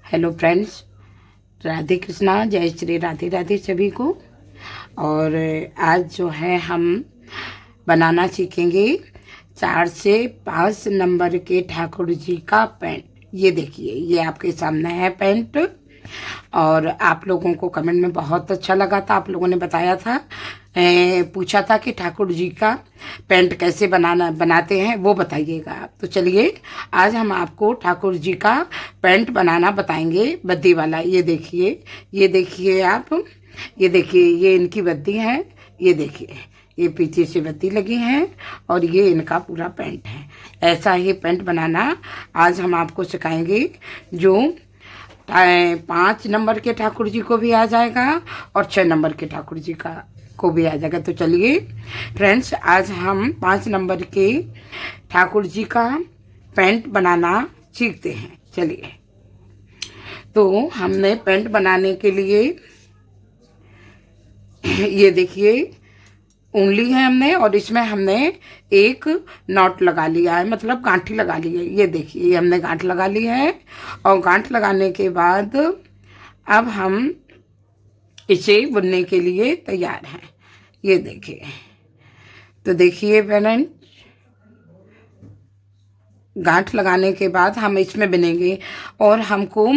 Hello friends, Radhe Krishna, जय श्री राधे राधे सभी को। और आज जो है हम बनाना सीखेंगे 4 से 5 नंबर के ठाकुर जी का पेंट। ये देखिए, ये आपके सामने है पेंट। और आप लोगों को कमेंट में बहुत अच्छा लगा था, आप लोगों ने बताया था, पूछा था कि ठाकुर जी का पेंट कैसे बनाते हैं वो बताइएगा। तो चलिए आज हम आपको ठाकुर जी का पेंट बनाना बताएंगे, बद्दी वाला। ये देखिए, ये देखिए आप, ये देखिए, ये इनकी बद्दी है। ये देखिए, ये पीछे से बत्ती लगी हैं और ये इनका पूरा पेंट है। ऐसा ही पेंट बनाना आज हम आपको सिखाएंगे, जो 5 नंबर के ठाकुर जी को भी आ जाएगा और 6 नंबर के ठाकुर जी को भी आ जाएगा। तो चलिए फ्रेंड्स, आज हम 5 नंबर के ठाकुर जी का पेंट बनाना सीखते हैं। चलिए, तो हमने पेंट बनाने के लिए ये देखिए उंगली है हमने, और इसमें हमने एक नॉट लगा लिया है, मतलब गांठी लगा ली है। ये देखिए, ये हमने गांठ लगा ली है। और गांठ लगाने के बाद अब हम इसे बुनने के लिए तैयार हैं। ये देखिए, तो देखिए फ्रेंड्स, गांठ लगाने के बाद हम इसमें बुनेंगे और हमको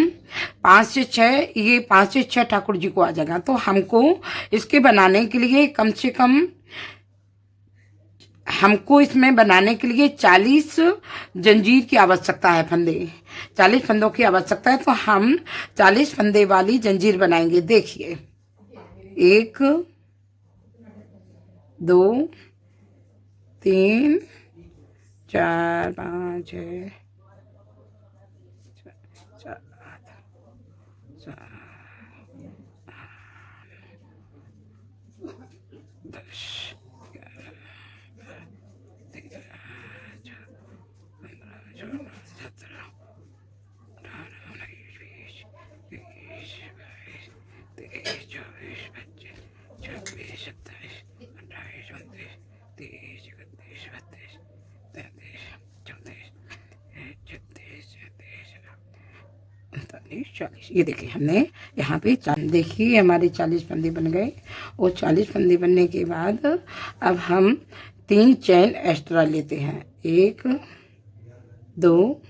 5 से 6, ये 5 से 6 ठाकुर जी को आ जाएगा। तो हमको इसके बनाने के लिए कम से कम, हमको इसमें बनाने के लिए 40 जंजीर की आवश्यकता है, फंदे 40 फंदों की आवश्यकता है। तो हम 40 फंदे वाली जंजीर बनाएंगे। देखिए, 1 2 3 4 5 6 7 10 40। ये देखिए, हमने यहाँ पे देखिए हमारे 40 फंदे बन गए। और 40 फंदे बनने के बाद अब हम 3 चैन एक्स्ट्रा लेते हैं। 1 2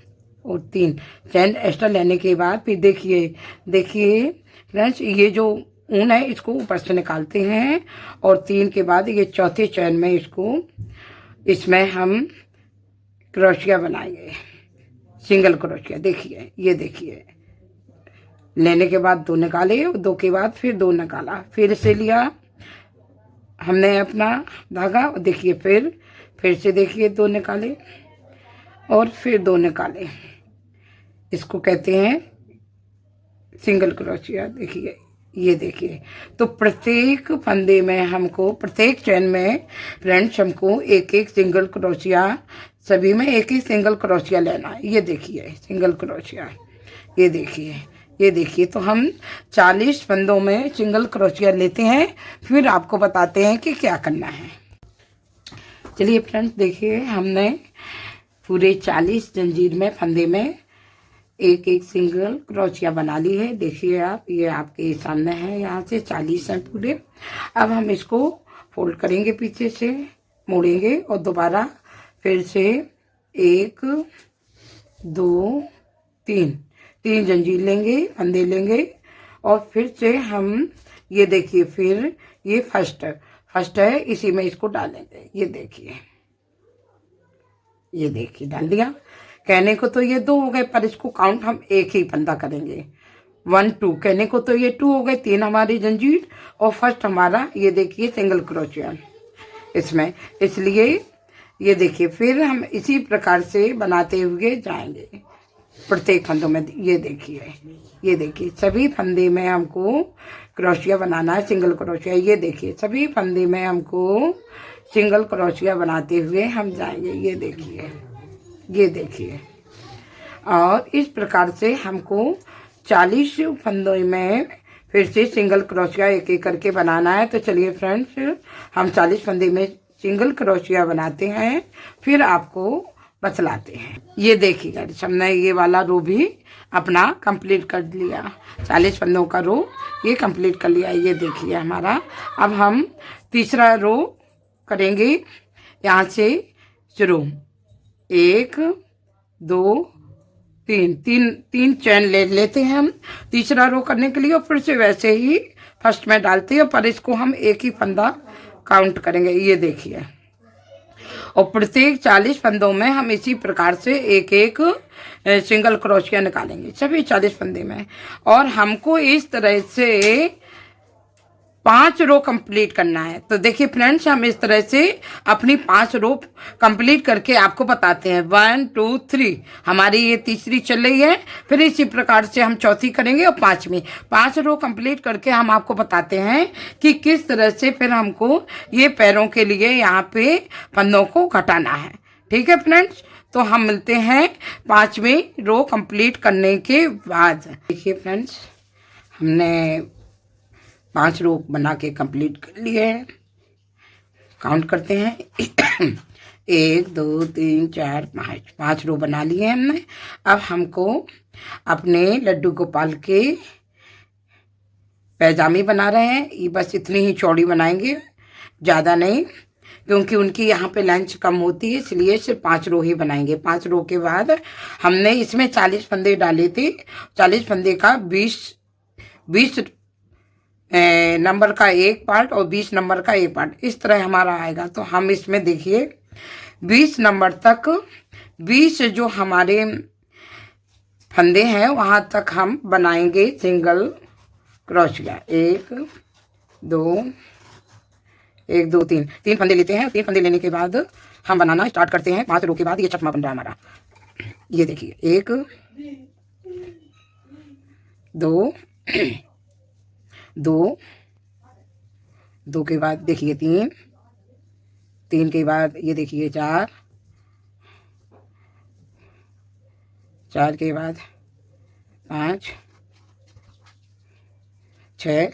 और 3 चैन एक्स्ट्रा लेने के बाद फिर देखिए फ्रेंड्स, ये जो ऊन है इसको ऊपर से निकालते हैं। और 3 के बाद ये चौथे चैन में इसमें हम क्रोशिया बनाएंगे, सिंगल क्रोशिया। देखिए, ये देखिए, लेने के बाद 2 निकाले, 2 के बाद फिर 2 निकाला, फिर से लिया हमने अपना धागा। और देखिए, फिर से देखिए 2 निकाले और फिर 2 निकाले। इसको कहते हैं सिंगल क्रोशिया। देखिए, ये देखिए, तो प्रत्येक फंदे में हमको, प्रत्येक चैन में फ्रेंड्स हमको एक एक सिंगल क्रोशिया, सभी में एक एक सिंगल क्रोशिया लेना है। ये देखिए सिंगल क्रोशिया, ये देखिए, तो हम 40 फंदों में सिंगल क्रोशिया लेते हैं। फिर आपको बताते हैं कि क्या करना है। चलिए फ्रेंड्स, देखिए हमने पूरे 40 जंजीर में, फंदे में एक एक सिंगल क्रोशिया बना ली है। देखिए आप, ये आपके सामने है, यहाँ से 40 हैं पूरे। अब हम इसको फोल्ड करेंगे, पीछे से मोड़ेंगे और दोबारा फिर से 1 2 3 जंजीर लेंगे, फंदे लेंगे। और फिर से हम, ये देखिए, फिर ये फर्स्ट है, इसी में इसको डालेंगे। ये देखिए डाल दिया। कहने को तो ये 2 हो गए, पर इसको काउंट हम एक ही फंदा करेंगे। 1 2 कहने को तो ये 2 हो गए, 3 हमारी जंजीर और फर्स्ट हमारा, ये देखिए सिंगल क्रोशिया इसमें। इसलिए ये देखिए, फिर हम इसी प्रकार से बनाते हुए जाएंगे प्रत्येक फंदों में। ये देखिए, सभी फंदे में हमको क्रोशिया बनाना है, सिंगल क्रोशिया। ये देखिए, सभी फंदे में हमको सिंगल क्रोशिया बनाते हुए हम जाएंगे। ये देखिए, और इस प्रकार से हमको 40 फंदों में फिर से सिंगल क्रोशिया एक एक करके बनाना है। तो चलिए फ्रेंड्स, हम 40 फंदे में सिंगल क्रोशिया बनाते हैं, फिर आपको बतलाते हैं। ये देखिएगा हमने ये वाला रो भी अपना कंप्लीट कर लिया, 40 फंदों का रो ये कंप्लीट कर लिया। ये देखिए हमारा। अब हम तीसरा रो करेंगे यहाँ से शुरू। 1 2 3 तीन चैन ले लेते हैं हम तीसरा रो करने के लिए, और फिर से वैसे ही फर्स्ट में डालते हैं, पर इसको हम एक ही फंदा काउंट करेंगे। ये देखिए, और प्रत्येक 40 फंदों में हम इसी प्रकार से एक एक सिंगल क्रोशिया निकालेंगे सभी 40 फंदे में। और हमको इस तरह से 5 रो कंप्लीट करना है। तो देखिए फ्रेंड्स, हम इस तरह से अपनी 5 रो कंप्लीट करके आपको बताते हैं। 1 2 3 हमारी ये तीसरी चल रही है, फिर इसी प्रकार से हम चौथी करेंगे और 5वीं। 5 रो कंप्लीट करके हम आपको बताते हैं कि किस तरह से फिर हमको ये पैरों के लिए यहाँ पे फंदों को घटाना है। ठीक है फ्रेंड्स, तो हम मिलते हैं 5वीं रो कंप्लीट करने के बाद। देखिए फ्रेंड्स, हमने 5 रो बना के कंप्लीट कर लिए हैं। काउंट करते हैं 1 2 3 4 5 5 रो बना लिए हैं हमने। अब हमको अपने लड्डू गोपाल के पैजामी बना रहे हैं। ये बस इतनी ही चौड़ी बनाएंगे, ज़्यादा नहीं, क्योंकि उनकी यहाँ पे लंच कम होती है, इसलिए सिर्फ 5 रो ही बनाएंगे। 5 रो के बाद हमने इसमें 40 फंदे डाले थे। 40 फंदे का 20 नंबर का एक पार्ट और 20 नंबर का एक पार्ट, इस तरह हमारा आएगा। तो हम इसमें देखिए 20 नंबर तक 20 जो हमारे फंदे हैं वहाँ तक हम बनाएंगे सिंगल क्रोशिया। 1 2 3 फंदे लेते हैं। 3 फंदे लेने के बाद हम बनाना स्टार्ट करते हैं। 5 रो के बाद ये छठवां बन रहा है हमारा। ये देखिए 1 2 2 के बाद देखिए 3 के बाद ये देखिए 4 के बाद 5 6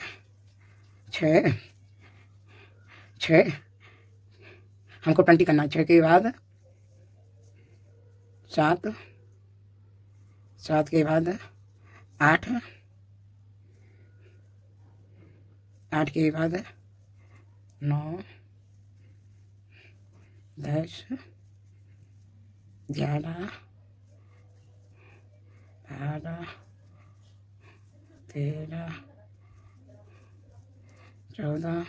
हमको 20 करना है। 6 के बाद 7 के बाद 8 के बाद 9 10 11 12 13 14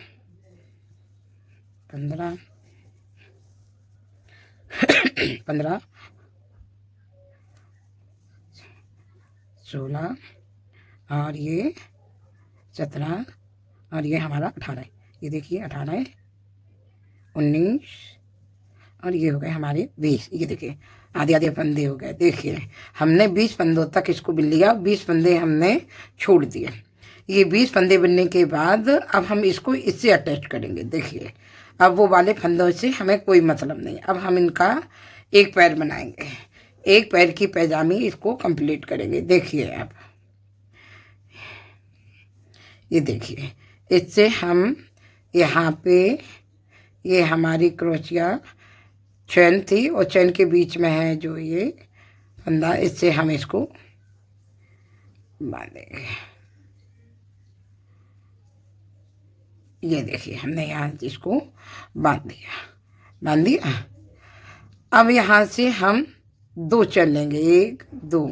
15 16 और ये 17 और ये हमारा 18 है। ये देखिए 18 19 और ये हो गए हमारे 20। ये देखिए आधे फंदे हो गए। देखिए हमने 20 फंदों तक इसको बिल लिया, 20 फंदे हमने छोड़ दिए। ये 20 फंदे बनने के बाद अब हम इसको इससे अटैच करेंगे। देखिए अब वो वाले फंदों से हमें कोई मतलब नहीं। अब हम इनका एक पैर बनाएंगे, एक पैर की पैजामी इसको कंप्लीट करेंगे। देखिए अब ये देखिए, इससे हम यहाँ पे ये हमारी क्रोशिया चैन थी और चैन के बीच में है जो ये फंदा, इससे हम इसको बांधेंगे। ये देखिए हमने यहाँ इसको बांध दिया। अब यहाँ से हम 2 चैन लेंगे, 1 2,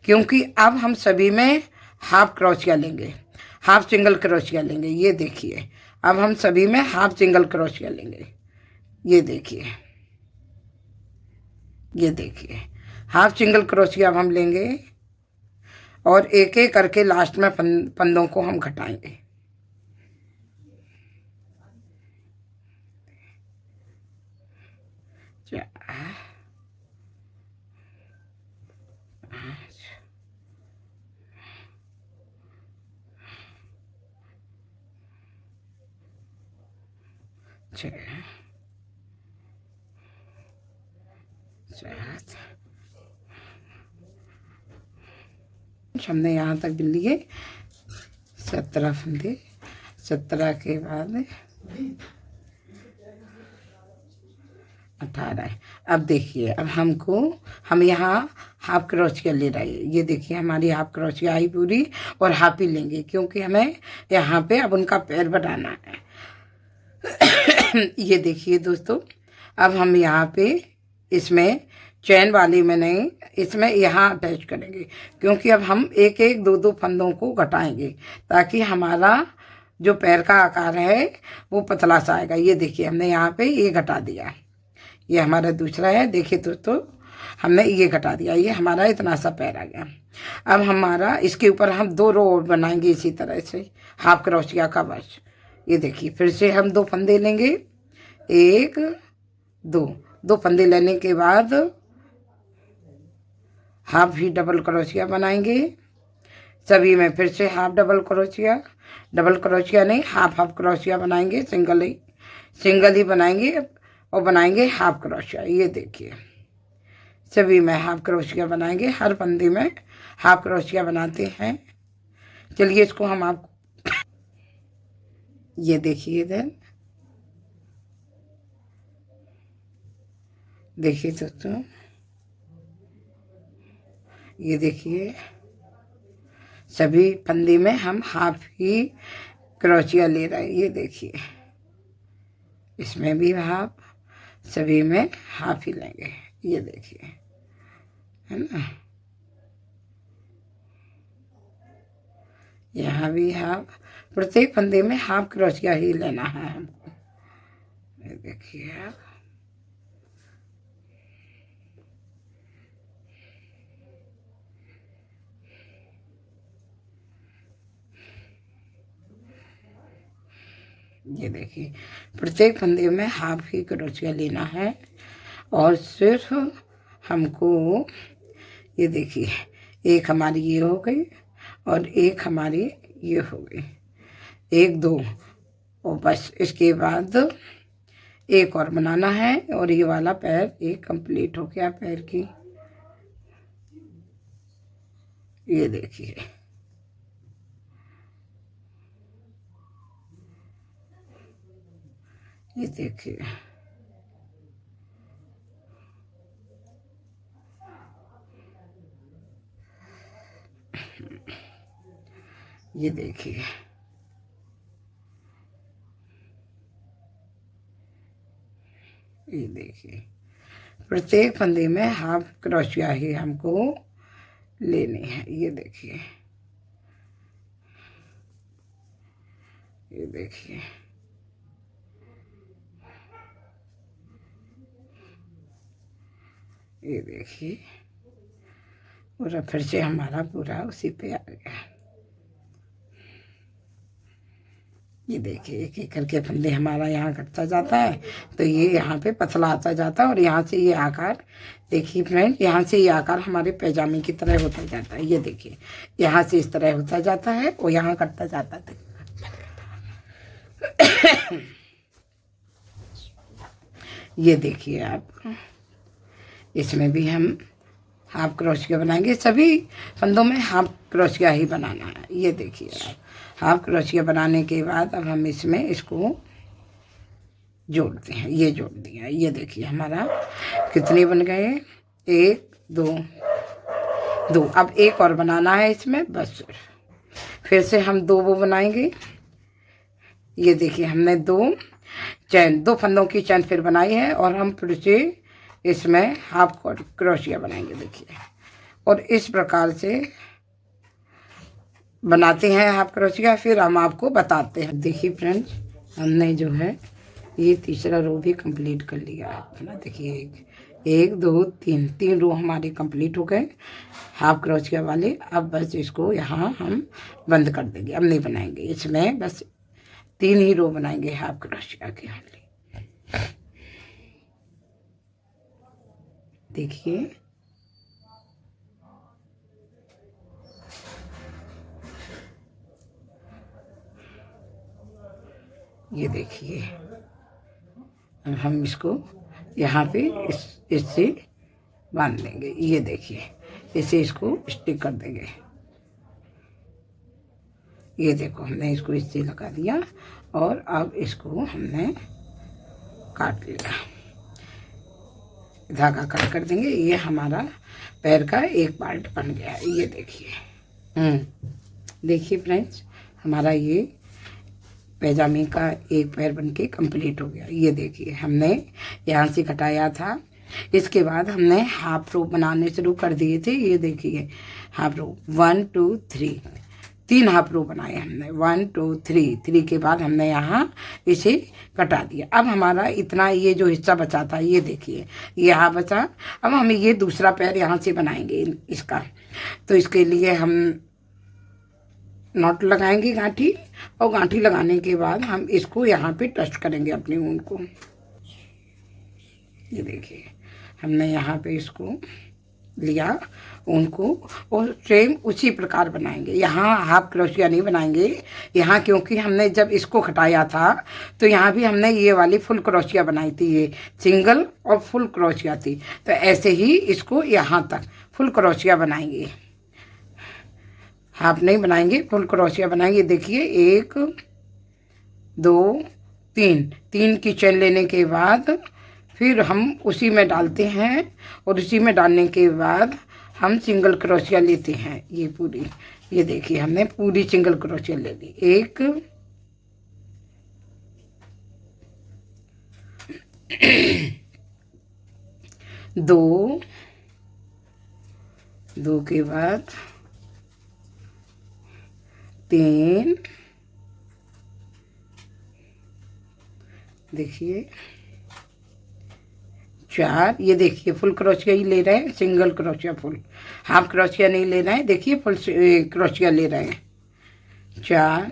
क्योंकि अब हम सभी में हाफ क्रोशिया लेंगे, हाफ सिंगल क्रोशिया लेंगे। ये देखिए अब हम सभी में हाफ सिंगल क्रोशिया लेंगे। ये देखिए हाफ सिंगल क्रोशिया अब हम लेंगे और एक एक करके लास्ट में फंदों को हम घटाएंगे। हमने यहाँ तक बिल लिए 17 फंदे। 17 के बाद 18 है। अब देखिए, अब हम यहाँ हाफ क्रोशिया ले रहे हैं। ये देखिए हमारी हाफ क्रोशिया आई पूरी, और हाफ ही लेंगे क्योंकि हमें यहाँ पे अब उनका पैर बनाना है। ये देखिए दोस्तों, अब हम यहाँ पे इसमें चैन वाली में नहीं, इसमें यहाँ अटैच करेंगे, क्योंकि अब हम एक एक दो दो फंदों को घटाएंगे ताकि हमारा जो पैर का आकार है वो पतला सा आएगा। ये देखिए हमने यहाँ पे ये घटा दिया, ये हमारा दूसरा है। देखिए दोस्तों, हमने ये घटा दिया, ये हमारा इतना सा पैर आ गया। अब हमारा इसके ऊपर हम 2 रो और बनाएंगे इसी तरह से हाफ क्रोशिया का बस। ये देखिए फिर से हम 2 फंदे लेंगे, 1 2 फंदे लेने के बाद हाफ ही डबल क्रोशिया बनाएंगे। सभी में फिर से हाफ डबल क्रोशिया नहीं, हाफ क्रोशिया बनाएंगे, सिंगल ही बनाएंगे और बनाएंगे हाफ क्रोशिया। ये देखिए सभी में हाफ क्रोशिया बनाएंगे, हर फंदे में हाफ क्रोशिया बनाते हैं। चलिए इसको हम आपको ये देखिए इधर, देखिए दोस्तों, ये देखिए सभी फंदे में हम हाफ ही क्रोशिया ले रहे हैं। ये देखिए इसमें भी हाफ, सभी में हाफ ही लेंगे। ये देखिए, है ना, यहाँ भी हाफ, प्रत्येक फंदे में हाफ क्रोशिया ही लेना है हमको। ये देखिए आप, ये देखिए प्रत्येक फंदे में हाफ ही क्रोशिया लेना है। और सिर्फ हमको ये देखिए, एक हमारी ये हो गई और एक हमारी ये हो गई, 1 2, और बस इसके बाद एक और बनाना है और ये वाला पैर एक कंप्लीट हो गया पैर की। ये देखिए, ये देखिए, ये देखिए, ये देखिए प्रत्येक फंदे में हाफ क्रोशिया ही हमको लेनी है। ये देखिए, ये देखिए, ये देखिए, पूरा फिर से हमारा पूरा उसी पे आ गया। ये देखिए एक एक करके फंदे हमारा यहाँ कटता जाता है, तो ये यहाँ पे पतला आता जाता है और यहाँ से ये आकार, देखिए फ्रेंड, यहाँ से ये आकार हमारे पैजामे की तरह होता जाता है। ये देखिए यहाँ से इस तरह होता जाता है और यहाँ कटता जाता है। ये देखिए आप, इसमें भी हम हाफ क्रोशिया बनाएंगे, सभी फंदों में हाफ क्रोशिया ही बनाना है। ये देखिए आप, हाफ क्रोशिया बनाने के बाद अब हम इसमें इसको जोड़ते हैं। ये जोड़ दिया, ये देखिए हमारा कितने बन गए, 1 2 2। अब एक और बनाना है इसमें, बस फिर से हम 2 वो बनाएंगे। ये देखिए हमने 2 फंदों की चैन फिर बनाई है और हम फिर से इसमें हाफ क्रोशिया बनाएंगे। देखिए, और इस प्रकार से बनाते हैं हाफ क्रोशिया, फिर हम आपको बताते हैं। देखिए फ्रेंड्स, हमने जो है ये तीसरा रो भी कंप्लीट कर लिया अपना। देखिए 1 2 3 रो हमारे कंप्लीट हो गए हाफ क्रोशिया वाले। अब बस इसको यहाँ हम बंद कर देंगे, अब नहीं बनाएंगे इसमें, बस 3 ही रो बनाएंगे हाफ क्रोशिया के। देखिए ये देखिए, अब हम इसको यहाँ पे इससे बांध देंगे। ये देखिए इसे इसको स्टिक कर देंगे। ये देखो हमने इसको इससे लगा दिया और अब इसको हमने काट लिया। धागा कट कर देंगे। ये हमारा पैर का एक पार्ट बन गया है, ये देखिए। देखिए फ्रेंड्स, हमारा ये पैजामे का एक पैर बनके कंप्लीट हो गया। ये देखिए, हमने यहाँ से कटाया था, इसके बाद हमने हाफ रो बनाने शुरू कर दिए थे। ये देखिए हाफ रो, 1 2 3, 3 हाफ रो बनाए हमने, 1 2 3, 3 के बाद हमने यहाँ इसे कटा दिया। अब हमारा इतना ये जो हिस्सा बचा था, ये देखिए ये यहाँ बचा। अब हम ये दूसरा पैर यहाँ से बनाएंगे इसका, तो इसके लिए हम नॉट लगाएंगे गांठी, और गांठी लगाने के बाद हम इसको यहाँ पे टच करेंगे अपनी ऊन को। ये देखिए हमने यहाँ पे इसको लिया ऊन को, और सेम उसी प्रकार बनाएंगे। यहाँ हाफ क्रोशिया नहीं बनाएंगे यहाँ, क्योंकि हमने जब इसको कटाया था तो यहाँ भी हमने ये वाली फुल क्रोशिया बनाई थी, ये सिंगल और फुल क्रोशिया थी। तो ऐसे ही इसको यहाँ तक फुल क्रोशिया बनाएंगे, हाफ नहीं बनाएंगे, फुल क्रोशिया बनाएंगे। देखिए 1 2 3, 3 की चेन लेने के बाद फिर हम उसी में डालते हैं, और उसी में डालने के बाद हम सिंगल क्रोशिया लेते हैं। ये पूरी, ये देखिए हमने पूरी सिंगल क्रोशिया ले ली। 1 2, 2 के बाद 3, देखिए 4, ये देखिए फुल क्रोशिया ही ले रहे हैं, single crochet full, half crochet नहीं ले रहे हैं। देखिए फुल क्रोशिया ले रहे हैं। 4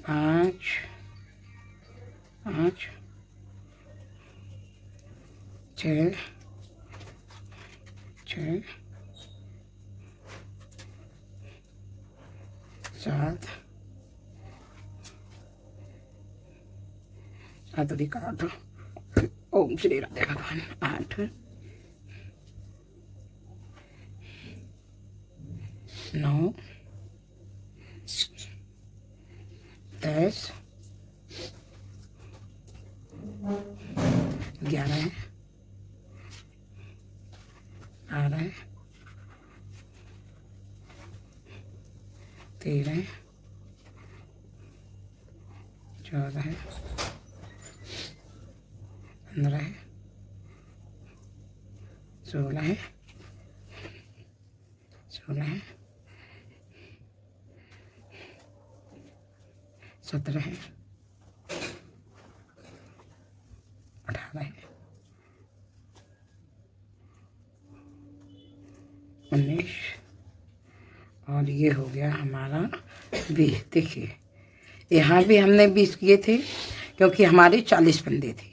5 5 6 6 7 अधिक 8, ओम श्री राधे भगवान। 8 9 10 11 12 13 14 15 16 17 18 19, और ये हो गया हमारा 20। देखिए यहाँ भी हमने 20 किए थे, क्योंकि हमारे 40 फंदे थे,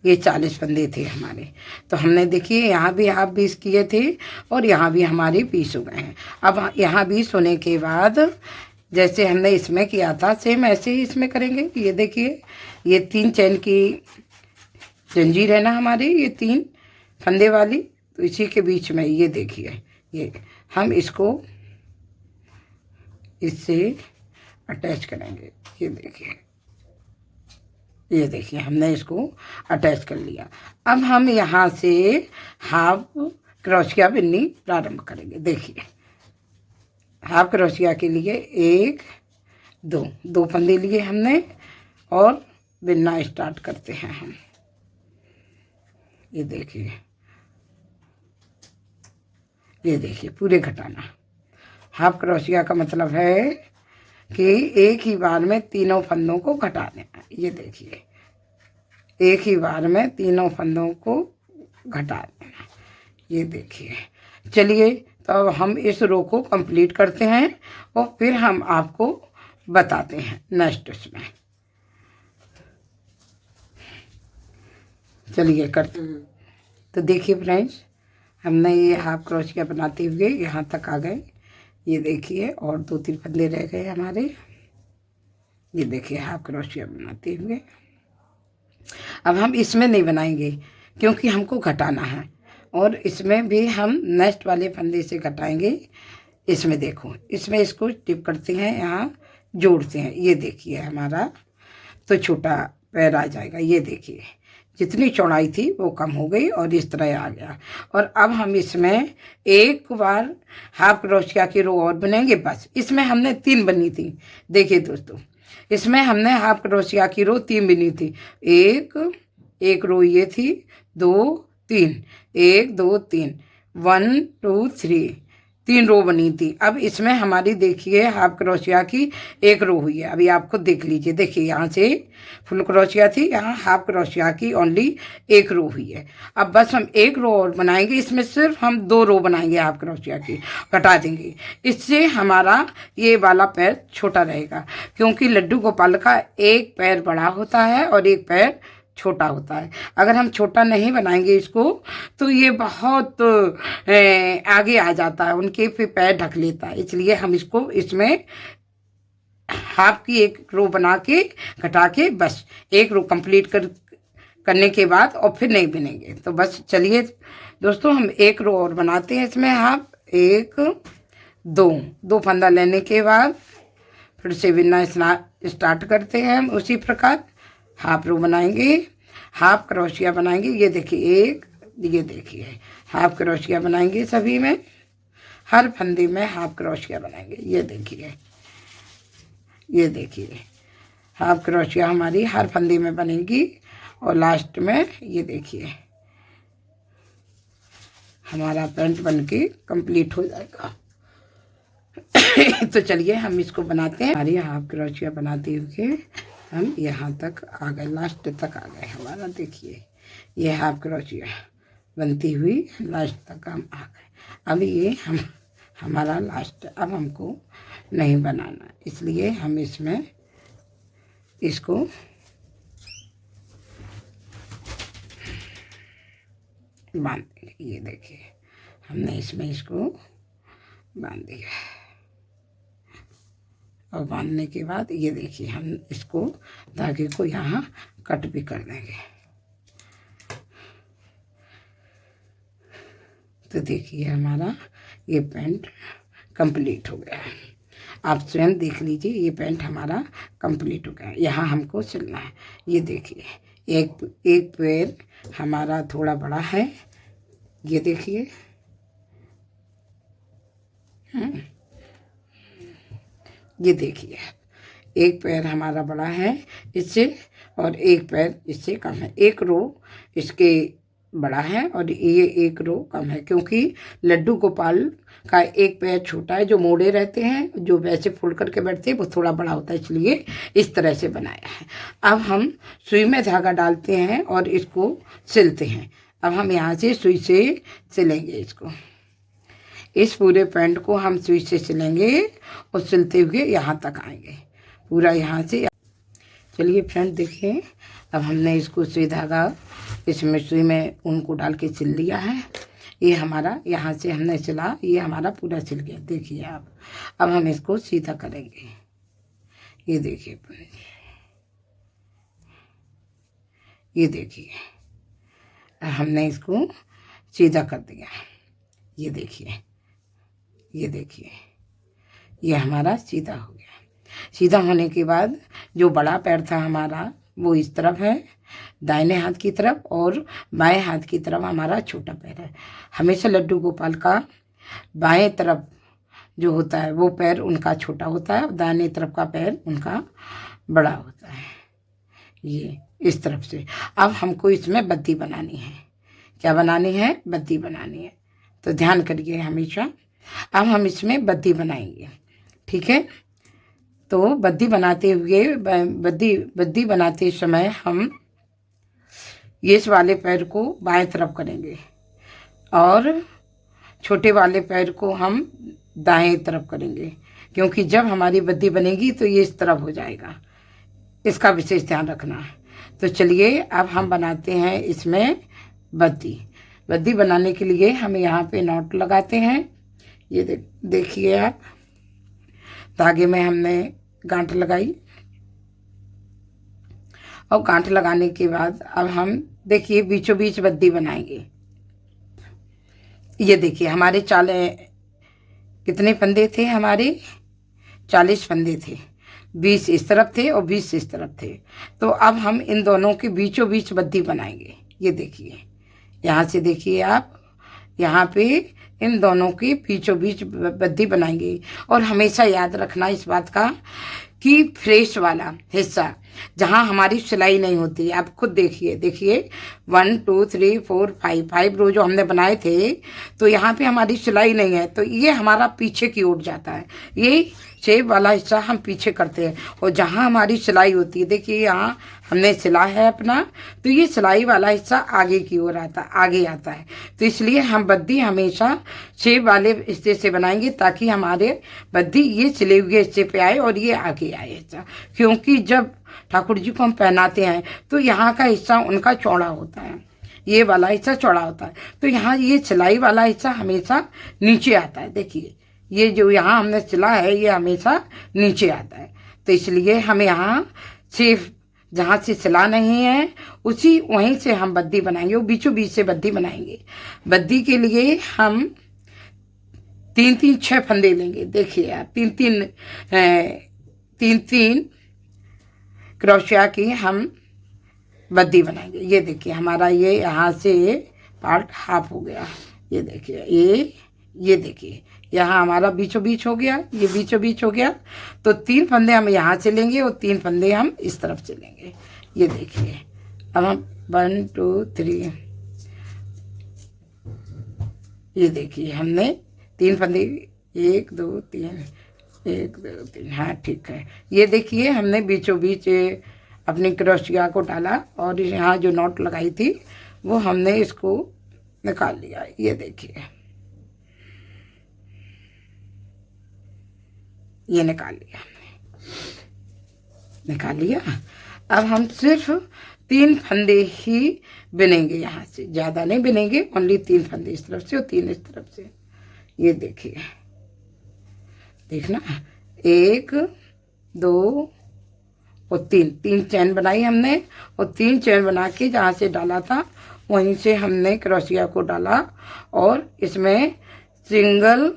ये 40 फंदे थे हमारे। तो हमने देखिए यहाँ भी आप 20 किए थे, और यहाँ भी हमारे 20 हो गए हैं। अब यहाँ 20 होने के बाद जैसे हमने इसमें किया था, सेम ऐसे ही इसमें करेंगे। ये देखिए ये 3 चैन की जंजीर है ना हमारी, ये 3 फंदे वाली, तो इसी के बीच में ये देखिए, ये हम इसको इससे अटैच करेंगे। ये देखिए हमने इसको अटैच कर लिया। अब हम यहाँ से हाफ क्रोशिया बिननी प्रारंभ करेंगे। देखिए हाफ क्रोशिया के लिए 1 2 फंदे लिए हमने, और बिनना स्टार्ट करते हैं हम। ये देखिए पूरे घटाना। हाफ क्रोशिया का मतलब है कि एक ही बार में तीनों फंदों को घटा देना। ये देखिए एक ही बार में तीनों फंदों को घटा देना। ये देखिए, चलिए तो अब हम इस रो को कंप्लीट करते हैं, और फिर हम आपको बताते हैं नेक्स्ट उसमें। चलिए करते हैं। तो देखिए फ्रेंड्स, हमने ये हाफ क्रोशिया बनाते हुए यहाँ तक आ गए। ये देखिए और 2-3 फंदे रह गए हमारे। ये देखिए हाफ क्रोशिया बनाते हुए। अब हम इसमें नहीं बनाएंगे, क्योंकि हमको घटाना है, और इसमें भी हम नेक्स्ट वाले फंदे से घटाएंगे। इसमें देखो, इसमें इसको टिप करते हैं, यहाँ जोड़ते हैं। ये देखिए हमारा तो छोटा पैर आ जाएगा। ये देखिए जितनी चौड़ाई थी वो कम हो गई और इस तरह आ गया। और अब हम इसमें एक बार हाफ क्रोशिया की रो और बनेंगे बस। इसमें हमने 3 बनी थी। देखिए दोस्तों, इसमें हमने हाफ क्रोशिया की रो 3 बनी थी। एक रो ये थी, 2 3, 1 2 3, 1 2 3, 3 रो बनी थी। अब इसमें हमारी देखिए हाफ क्रोशिया की एक रो हुई है। अभी आप खुद देख लीजिए। देखिए यहाँ से फुल क्रोशिया थी, यहाँ हाफ क्रोशिया की ओनली एक रो हुई है। अब बस हम एक रो और बनाएंगे। इसमें सिर्फ हम 2 रो बनाएंगे हाफ क्रोशिया की, कटा देंगे। इससे हमारा ये वाला पैर छोटा रहेगा, क्योंकि लड्डू गोपाल का एक पैर बड़ा होता है और एक पैर छोटा होता है। अगर हम छोटा नहीं बनाएंगे इसको तो ये बहुत आगे आ जाता है, उनके फिर पैर ढक लेता है। इसलिए हम इसको इसमें हाफ की एक रो बना के कटा के बस एक रो कंप्लीट करने के बाद और फिर नहीं बनेंगे। तो बस चलिए दोस्तों, हम एक रो और बनाते हैं इसमें हाफ। 1 2 फंदा लेने के बाद फिर से बिनना स्टार्ट करते हैं। हम उसी प्रकार हाफ रो बनाएंगे, हाफ क्रोशिया बनाएंगे। ये देखिए ये देखिए हाफ क्रोशिया बनाएंगे सभी में, हर फंदे में हाफ क्रोशिया बनाएंगे। ये देखिए हाफ क्रोशिया हमारी हर फंदे में बनेगी और लास्ट में ये देखिए हमारा पैंट बनके कंप्लीट हो जाएगा। तो चलिए हम इसको बनाते हैं। हमारी हाफ क्रोशिया बनाते हुए हम यहाँ तक आ गए, लास्ट तक आ गए हमारा। देखिए ये हाफ क्रोशिया बनती हुई लास्ट तक हम आ गए। अब ये हमारा लास्ट, अब हमको नहीं बनाना, इसलिए हम इसमें इसको बांध देंगे। ये देखिए हमने इसमें इसको बांध दिया और बांधने के बाद ये देखिए हम इसको धागे को यहाँ कट भी कर देंगे। तो देखिए हमारा ये पैंट कंप्लीट हो गया है। आप स्वयं देख लीजिए, ये पैंट हमारा कंप्लीट हो गया है। यहाँ हमको सिलना है। ये देखिए एक पैर हमारा थोड़ा बड़ा है। ये देखिए ये देखिए एक पैर हमारा बड़ा है इससे और एक पैर इससे कम है। एक रो इसके बड़ा है और ये एक रो कम है, क्योंकि लड्डू गोपाल का एक पैर छोटा है, जो मोड़े रहते हैं, जो वैसे फोल्ड करके बैठते हैं वो थोड़ा बड़ा होता है, इसलिए इस तरह से बनाया है। अब हम सुई में धागा डालते हैं और इसको सिलते हैं। अब हम यहाँ से सुई से सिलेंगे इसको। इस पूरे पैंट को हम सुई से सिलेंगे और सिलते हुए यहाँ तक आएंगे, पूरा यहाँ से। चलिए फ्रेंड देखिए, अब हमने इसको सुई धागा इसमें सुई में ऊन को डाल के सिल लिया है। ये हमारा यहाँ से हमने सिला, ये हमारा पूरा सिल गया। देखिए आप, अब हम इसको सीधा करेंगे। ये देखिए ये देखिए हमने इसको सीधा कर दिया। ये देखिए ये हमारा सीधा हो गया। सीधा होने के बाद जो बड़ा पैर था हमारा वो इस तरफ है दाहिने हाथ की तरफ, और बाएं हाथ की तरफ हमारा छोटा पैर है। हमेशा लड्डू गोपाल का बाएं तरफ जो होता है वो पैर उनका छोटा होता है और दाहिने तरफ का पैर उनका बड़ा होता है। ये इस तरफ से। अब हमको इसमें बत्ती बनानी है। क्या बनानी है? बत्ती बनानी है। तो ध्यान करिए हमेशा। अब हम इसमें बत्ती बनाएंगे, ठीक है। तो बत्ती बनाते हुए बत्ती बनाते समय हम इस वाले पैर को बाएं तरफ करेंगे और छोटे वाले पैर को हम दाएं तरफ करेंगे, क्योंकि जब हमारी बत्ती बनेगी तो ये इस तरफ हो जाएगा। इसका विशेष ध्यान रखना है। तो चलिए अब हम बनाते हैं इसमें बत्ती। बत्ती बनाने के लिए हम यहाँ पे नॉट लगाते हैं। ये देखिए आप, धागे में हमने गांठ लगाई और गांठ लगाने के बाद अब हम देखिए बीचों बीच बत्ती बनाएंगे। ये देखिए हमारे कितने फंदे थे? हमारे 40 फंदे थे। 20 इस तरफ थे और 20 इस तरफ थे। तो अब हम इन दोनों के बीचों बीच बद्दी बनाएंगे। ये देखिए, यहाँ से देखिए आप, यहाँ पे इन दोनों के बीचों बीच बद्दी बनाएंगे। और हमेशा याद रखना इस बात का कि फ्रेश वाला हिस्सा जहाँ हमारी सिलाई नहीं होती, आप खुद देखिए, देखिए 1 2 3 4 5 रो जो हमने बनाए थे, तो यहाँ पे हमारी सिलाई नहीं है, तो ये हमारा पीछे की ओर जाता है। ये शेप वाला हिस्सा हम पीछे करते हैं, और जहाँ हमारी सिलाई होती है, देखिए यहाँ हमने सिला है अपना, तो ये सिलाई वाला हिस्सा आगे की ओर आता, आगे आता है। तो इसलिए हम बद्दी हमेशा शेप वाले हिस्से से बनाएंगे, ताकि हमारे बद्दी ये सिले हुए हिस्से पे आए और ये आगे आए हिस्सा। क्योंकि जब ठाकुर जी को हम पहनाते हैं तो यहाँ का हिस्सा उनका चौड़ा होता है, ये वाला हिस्सा चौड़ा होता है, तो यहाँ ये सिलाई वाला हिस्सा हमेशा नीचे आता है। देखिए, ये जो यहाँ हमने सिला है ये हमेशा नीचे आता है। तो इसलिए हम यहाँ सिर्फ जहाँ से सिला नहीं है उसी वहीं से हम बद्दी बनाएंगे, वो बीचों बीच से बद्दी बनाएंगे। बद्दी के लिए हम 3 6 फंदे लेंगे। देखिए आप, 3 क्रोशिया की हम बद्दी बनाएंगे। ये देखिए हमारा ये यहाँ से पार्ट हाफ हो गया। ये देखिए, ये देखिए यहाँ हमारा बीचों बीच हो गया, ये बीचों बीच हो गया। तो 3 फंदे हम यहाँ से लेंगे और 3 फंदे हम इस तरफ से लेंगे। ये देखिए, अब हम 1 2 3, ये देखिए हमने 3 फंदे, 1 2 3, 1 2 3, हाँ ठीक है। ये देखिए हमने बीचों बीच अपनी क्रोशिया को डाला और यहाँ जो नॉट लगाई थी वो हमने इसको निकाल लिया। ये देखिए, ये निकाल लिया हमने, निकाल लिया। अब हम सिर्फ 3 फंदे ही बिनेंगे, यहाँ से ज़्यादा नहीं बिनेंगे, ओनली 3 फंदे इस तरफ से और 3 इस तरफ से। ये देखिए, देखना, 1 2 और 3 चैन बनाई हमने, और 3 चैन बना के जहाँ से डाला था वहीं से हमने क्रोशिया को डाला और इसमें सिंगल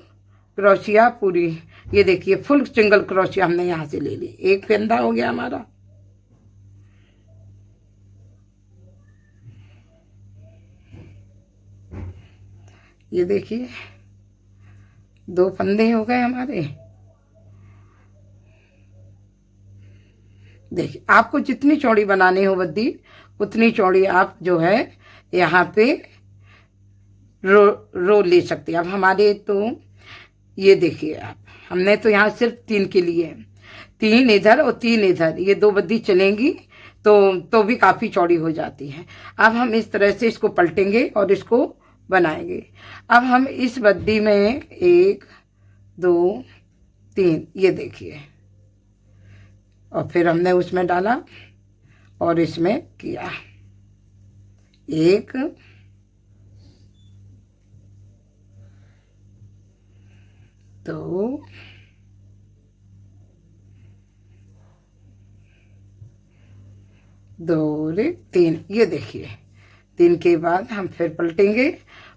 क्रोशिया पूरी, ये देखिए फुल सिंगल क्रोशिया हमने यहाँ से ले ली। 1 फंदा हो गया हमारा। ये देखिए 2 फंदे हो गए हमारे। देखिए, आपको जितनी चौड़ी बनानी हो बद्दी उतनी चौड़ी आप जो है यहाँ पे रो ले सकते हैं। अब हमारे तो ये देखिए आप, हमने तो यहाँ सिर्फ 3 के लिए, 3 इधर और 3 इधर, ये 2 बद्दी चलेंगी तो भी काफ़ी चौड़ी हो जाती है। अब हम इस तरह से इसको पलटेंगे और इसको बनाएंगे। अब हम इस बद्दी में 1 2 3, ये देखिए, और फिर हमने उसमें डाला और इसमें किया 1 2 2 3, ये देखिए 3 के बाद हम फिर पलटेंगे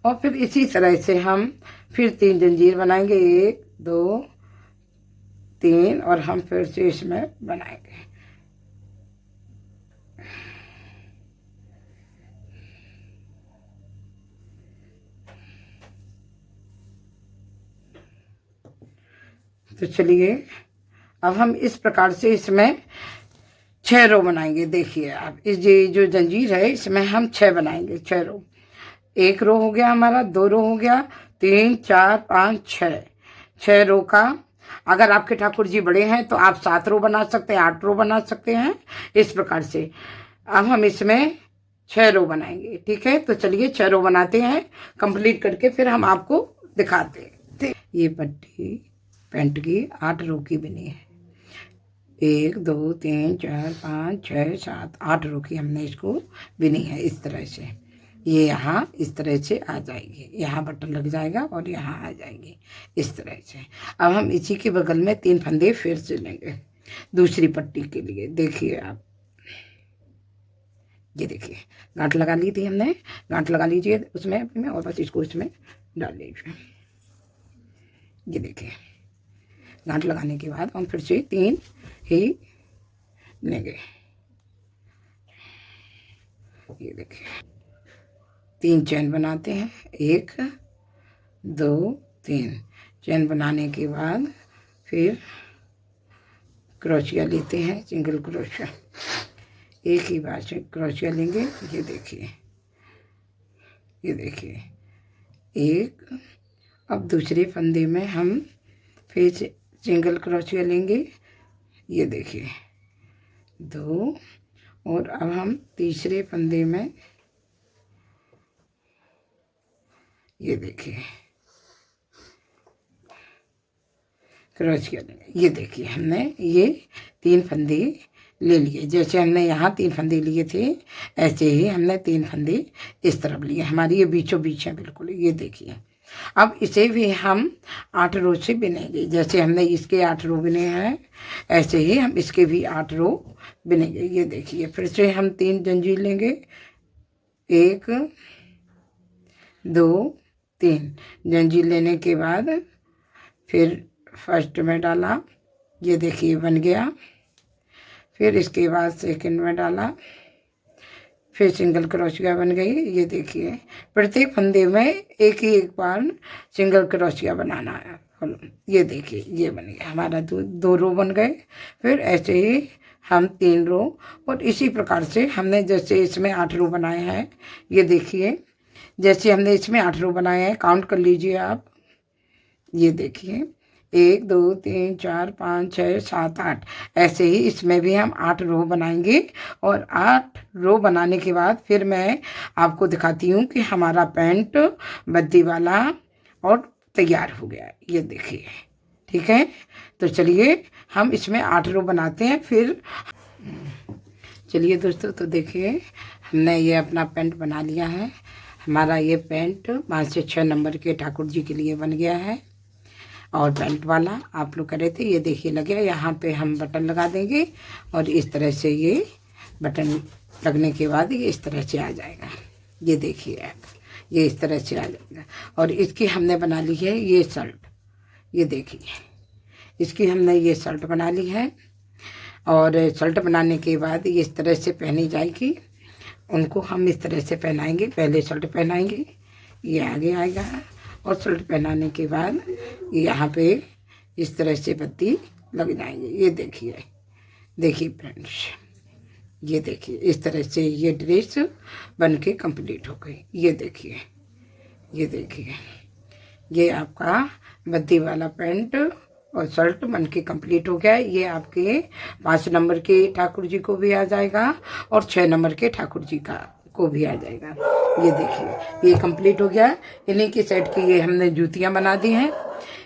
और फिर इसी तरह से हम फिर 3 जंजीर बनाएंगे, 1 2 3, और हम फिर से इसमें बनाएंगे। तो चलिए, अब हम इस प्रकार से इसमें 6 रो बनाएंगे। देखिए आप, इस जो जंजीर है इसमें हम 6 बनाएंगे, 6 रो। 1 रो हो गया हमारा, 2 रो हो गया, 3 4 5 6, 6 रो का। अगर आपके ठाकुर जी बड़े हैं तो आप 7 रो बना सकते हैं, 8 रो बना सकते हैं, इस प्रकार से। अब हम इसमें 6 रो बनाएंगे, ठीक है। तो चलिए 6 रो बनाते हैं, कंप्लीट करके फिर हम आपको दिखाते हैं। ये पट्टी पैंट की 8 रो की बनी है। 1 2 3 4 5 6 7 8 रो की हमने इसको बिनी है इस तरह से। ये यहाँ इस तरह से आ जाएगी, यहाँ बटन लग जाएगा और यहाँ आ जाएगी इस तरह से। अब हम इसी के बगल में 3 फंदे फिर से लेंगे दूसरी पट्टी के लिए। देखिए आप, ये देखिए गांठ लगा ली थी हमने, गांठ लगा लीजिए उसमें और बस इसको इसमें डाल लीजिए। ये देखिए गांठ लगाने के बाद हम फिर से 3 ही लेंगे। ये देखिए 3 चैन बनाते हैं, 1 2 3 चैन बनाने के बाद फिर क्रोशिया लेते हैं, सिंगल क्रोशिया, एक ही बार से क्रोशिया लेंगे। ये देखिए, ये देखिए एक। अब दूसरे फंदे में हम फिर सिंगल क्रोशिया लेंगे, ये देखिए 2। और अब हम तीसरे फंदे में ये देखिए क्रोशिया लेंगे। ये देखिए हमने ये 3 फंदे ले लिए, जैसे हमने यहाँ 3 फंदे लिए थे ऐसे ही हमने 3 फंदे इस तरफ लिए। हमारी ये बीचों बीच है बिल्कुल। ये देखिए अब इसे भी हम 8 रो से बिनेंगे, जैसे हमने इसके 8 रो बिने हैं ऐसे ही हम इसके भी 8 रो बिनेंगे। ये देखिए फिर से हम 3 जंजीर लेंगे, 1 2 3 जंजीर लेने के बाद फिर फर्स्ट में डाला, ये देखिए बन गया। फिर इसके बाद सेकंड में डाला, फिर सिंगल क्रोशिया बन गई। ये देखिए प्रत्येक फंदे में एक बार सिंगल क्रोशिया बनाना है। ये देखिए ये बन गया हमारा 2 रो बन गए। फिर ऐसे ही हम 3 रो, और इसी प्रकार से हमने जैसे इसमें 8 रो बनाए हैं, ये देखिए जैसे हमने इसमें 8 रो बनाए हैं, काउंट कर लीजिए आप। ये देखिए 1 2 3 4 5 6 7 8, ऐसे ही इसमें भी हम 8 रो बनाएंगे। और 8 रो बनाने के बाद फिर मैं आपको दिखाती हूँ कि हमारा पैंट बद्दी वाला और तैयार हो गया। ये देखिए ठीक है। तो चलिए हम इसमें 8 रो बनाते हैं। फिर चलिए दोस्तों, तो देखिए हमने ये अपना पैंट बना लिया है। हमारा ये पैंट 5 से 6 नंबर के ठाकुर जी के लिए बन गया है। और पैंट वाला आप लोग करे थे, ये देखिए लग गया। यहाँ पे हम बटन लगा देंगे और इस तरह से ये बटन लगने के बाद ये इस तरह से आ जाएगा। ये देखिए आप, ये इस तरह से आ जाएगा। और इसकी हमने बना ली है ये शर्ट, ये देखिए इसकी हमने ये शर्ट बना ली है। और शर्ट बनाने के बाद ये इस तरह से पहनी जाएगी। उनको हम इस तरह से पहनाएंगे, पहले शर्ट पहनाएंगे, ये आगे आएगा। और शर्ट पहनाने के बाद यहाँ पे इस तरह से बत्ती लग जाएंगे। ये देखिए, देखिए फ्रेंड्स, ये देखिए इस तरह से ये ड्रेस बन के कंप्लीट हो गई। ये देखिए, ये देखिए ये आपका बत्ती वाला पैंट और शर्ट बन के कम्प्लीट हो गया। ये आपके 5 नंबर के ठाकुर जी को भी आ जाएगा और 6 नंबर के ठाकुर जी को भी आ जाएगा। ये देखिए ये कंप्लीट हो गया। इन्हीं के सेट की ये हमने जूतियाँ बना दी हैं।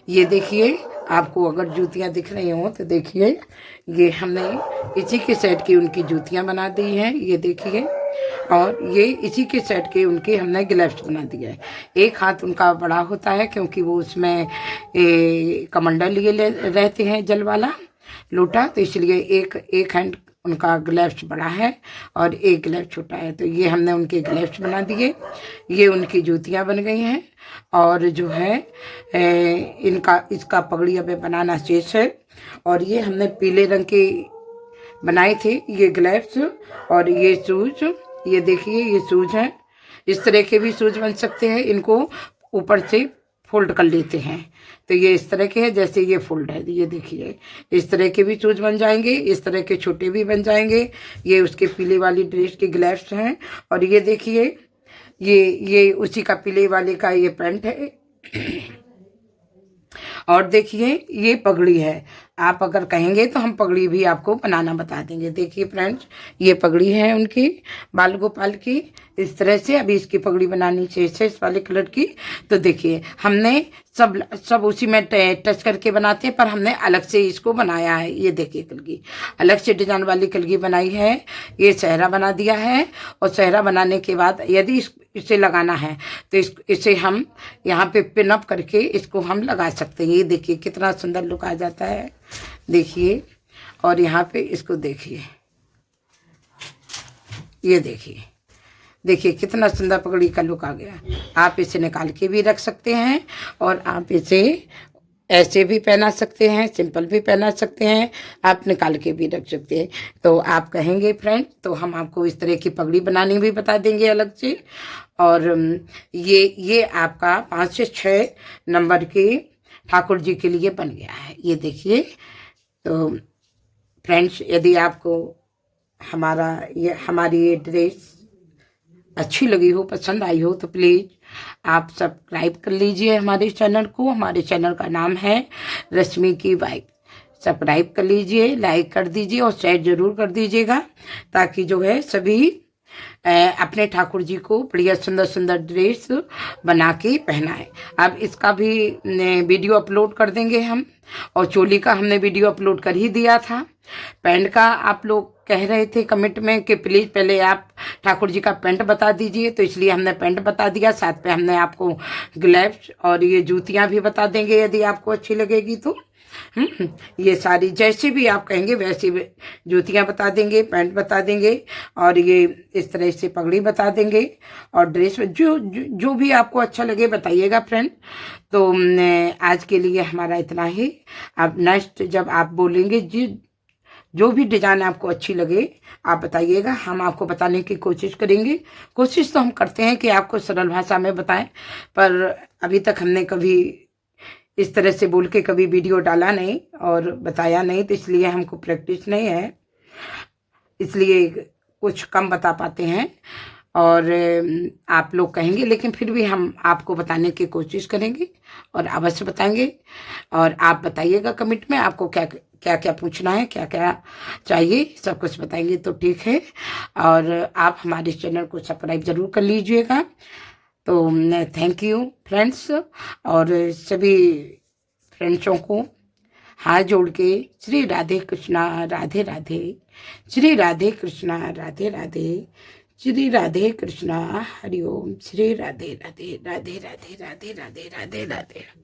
ये देखिए आपको अगर जूतियाँ दिख रही हो तो देखिए ये हमने इसी के सेट की उनकी जूतियाँ बना दी हैं। ये देखिए, और ये इसी के सेट के उनके हमने ग्लव्स बना दिए हैं। एक हाथ उनका बड़ा होता है क्योंकि वो उसमें कमंडल लिए रहते हैं, जल वाला लोटा, तो इसलिए एक हैंड उनका ग्लव्स बड़ा है और एक ग्लव्स छोटा है। तो ये हमने उनके ग्लव्स बना दिए। ये उनकी जूतियाँ बन गई हैं। और जो है इसका पगड़ी अभी बनाना शेष है। और ये हमने पीले रंग के बनाए थे ये ग्लव्स और ये शूज। ये देखिए ये शूज हैं, इस तरह के भी शूज बन सकते हैं। इनको ऊपर से फोल्ड कर लेते हैं तो ये इस तरह के हैं, जैसे ये फोल्ड है। ये देखिए इस तरह के भी शूज बन जाएंगे, इस तरह के छोटे भी बन जाएंगे। ये उसके पीले वाली ड्रेस के ग्लव्स हैं। और ये देखिए ये उसी का पीले वाले का ये पैंट है। और देखिए ये पगड़ी है। आप अगर कहेंगे तो हम पगड़ी भी आपको बनाना बता देंगे। देखिए फ्रेंड्स, ये पगड़ी है उनकी बाल गोपाल की, इस तरह से। अभी इसकी पगड़ी बनानी चाहिए इस वाले कलर की। तो देखिए हमने सब उसी में टच करके बनाते हैं, पर हमने अलग से इसको बनाया है। ये देखिए कलगी अलग से डिजाइन वाली कलगी बनाई है। ये सहरा बना दिया है। और सहरा बनाने के बाद यदि इसे लगाना है तो इसे हम यहाँ पे पिन अप करके इसको हम लगा सकते हैं। ये देखिए कितना सुंदर लुक आ जाता है, देखिए। और यहाँ पे इसको देखिए, ये देखिए कितना सुंदर पगड़ी का लुक आ गया। आप इसे निकाल के भी रख सकते हैं और आप इसे ऐसे भी पहना सकते हैं, सिंपल भी पहना सकते हैं, आप निकाल के भी रख सकते हैं। तो आप कहेंगे फ्रेंड तो हम आपको इस तरह की पगड़ी बनानी भी बता देंगे अलग से। और ये आपका 5 से 6 नंबर की ठाकुर जी के लिए बन गया है। ये देखिए। तो फ्रेंड्स, यदि आपको हमारी ये ड्रेस अच्छी लगी हो, पसंद आई हो, तो प्लीज़ आप सब्सक्राइब कर लीजिए हमारे चैनल को। हमारे चैनल का नाम है रश्मि की वाइफ। सब्सक्राइब कर लीजिए, लाइक कर दीजिए और शेयर जरूर कर दीजिएगा, ताकि जो है सभी अपने ठाकुर जी को बढ़िया सुंदर सुंदर ड्रेस बना के पहनाएं। अब इसका भी वीडियो अपलोड कर देंगे हम, और चोली का हमने वीडियो अपलोड कर ही दिया था। पैंट का आप लोग कह रहे थे कमेंट में कि प्लीज़ पहले आप ठाकुर जी का पैंट बता दीजिए, तो इसलिए हमने पैंट बता दिया। साथ पे हमने आपको ग्लव्स और ये जूतियां भी बता देंगे, यदि आपको अच्छी लगेगी तो। ये सारी जैसे भी आप कहेंगे वैसे जूतियां बता देंगे, पैंट बता देंगे, और ये इस तरह से पगड़ी बता देंगे, और ड्रेस जो भी आपको अच्छा लगे बताइएगा फ्रेंड। तो आज के लिए हमारा इतना ही। अब नेक्स्ट जब आप बोलेंगे जो भी डिज़ाइन आपको अच्छी लगे आप बताइएगा, हम आपको बताने की कोशिश करेंगे। कोशिश तो हम करते हैं कि आपको सरल भाषा में बताएं, पर अभी तक हमने कभी इस तरह से बोल के कभी वीडियो डाला नहीं और बताया नहीं, तो इसलिए हमको प्रैक्टिस नहीं है, इसलिए कुछ कम बता पाते हैं। और आप लोग कहेंगे, लेकिन फिर भी हम आपको बताने की कोशिश करेंगे और अवश्य बताएंगे। और आप बताइएगा कमेंट में आपको क्या क्या क्या पूछना है, क्या क्या चाहिए, सब कुछ बताएंगे तो ठीक है। और आप हमारे चैनल को सब्सक्राइब जरूर कर लीजिएगा। तो थैंक यू फ्रेंड्स, और सभी फ्रेंड्सों को हाथ जोड़ के श्री राधे कृष्णा राधे राधे, श्री राधे कृष्णा राधे राधे, श्री राधे कृष्णा हरिओम, श्री राधे राधे राधे राधे राधे राधे राधे राधे।